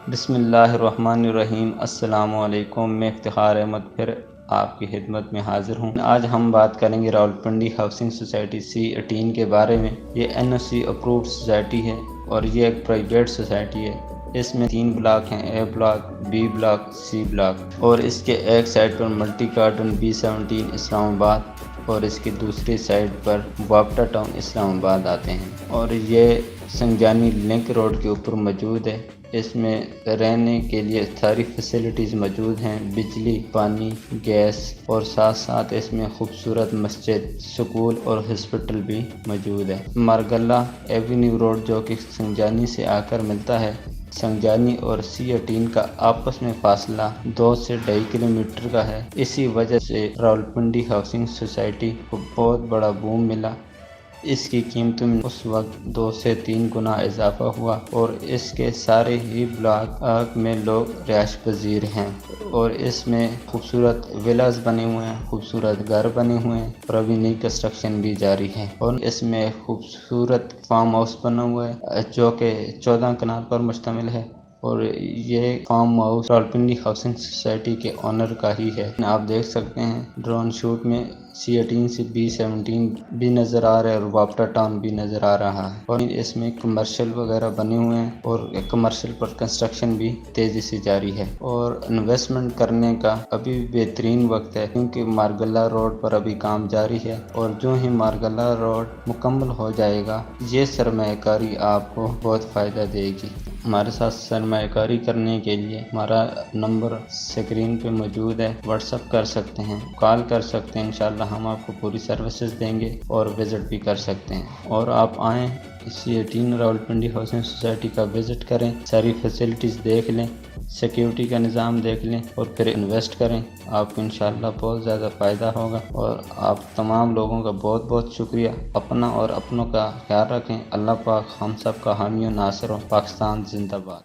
بسم اللہ الرحمن الرحیم۔ السلام علیکم۔ میں افتخار احمد پھر آپ کی خدمت میں حاضر ہوں۔ آج ہم بات کریں گے راولپنڈی ہاؤسنگ سوسائٹی C18 کے بارے میں۔ یہ NOC اپرووڈ سوسائٹی ہے اور یہ ایک پرائیویٹ سوسائٹی ہے۔ اس میں 3 بلاک ہیں، A block, B block, C block, اور اس کے ایک سائڈ پر ملٹی گارڈن B17 اسلام آباد اور اس کی دوسری سائڈ پر وابٹا ٹاؤن اسلام آباد آتے ہیں، اور یہ سنگجانی لنک روڈ کے اوپر موجود ہے۔ اس میں رہنے کے لیے ساری فیسلٹیز موجود ہیں، بجلی، پانی، گیس، اور ساتھ ساتھ اس میں خوبصورت مسجد، سکول اور ہسپتال بھی موجود ہے۔ مارگلہ ایونیو روڈ جو کہ سنگجانی سے آ کر ملتا ہے، سنگجانی اور C18 کا آپس میں فاصلہ 2 سے 2.5 کلومیٹر کا ہے۔ اسی وجہ سے راولپنڈی ہاؤسنگ سوسائٹی کو بہت بڑا بوم ملا۔ اس کی قیمتوں میں اس وقت 2 سے 3 گنا اضافہ ہوا، اور اس کے سارے ہی بلاک میں لوگ رہائش پذیر ہیں، اور اس میں خوبصورت ولاز بنے ہوئے ہیں، خوبصورت گھر بنے ہوئے ہیں، اور ابھی نئی کنسٹرکشن بھی جاری ہے۔ اور اس میں خوبصورت فارم ہاؤس بنا ہوا ہے جو کہ 14 کنال پر مشتمل ہے، اور یہ farm house Rawalpindi housing society کے آنر کا ہی ہے۔ آپ دیکھ سکتے ہیں ڈرون شوٹ میں C18 سے B17 بھی نظر آ رہا ہے اور وابٹا ٹاؤن بھی نظر آ رہا ہے، اور اس میں کمرشل وغیرہ بنے ہوئے ہیں، اور کمرشل پر کنسٹرکشن بھی تیزی سے جاری ہے۔ اور انویسٹمنٹ کرنے کا ابھی بہترین وقت ہے، کیونکہ مارگلہ روڈ پر ابھی کام جاری ہے، اور جو ہی مارگلہ روڈ مکمل ہو جائے گا، یہ سرمایہ کاری آپ کو بہت فائدہ دے گی۔ ہمارے ساتھ سرمایہ کاری کرنے کے لیے ہمارا نمبر اسکرین پہ موجود ہے، واٹس ایپ کر سکتے ہیں، کال کر سکتے ہیں، انشاءاللہ ہم آپ کو پوری سروسز دیں گے، اور وزٹ بھی کر سکتے ہیں۔ اور آپ آئیں C18 راولپنڈی ہاؤسنگ سوسائٹی کا وزٹ کریں، ساری فیسلٹیز دیکھ لیں، سیکیورٹی کا نظام دیکھ لیں، اور پھر انویسٹ کریں۔ آپ کو انشاءاللہ بہت زیادہ فائدہ ہوگا، اور آپ تمام لوگوں کا بہت بہت شکریہ۔ اپنا اور اپنوں کا خیال رکھیں۔ اللہ پاک ہم سب کا حامی و ناصر ہو۔ پاکستان زندہ باد۔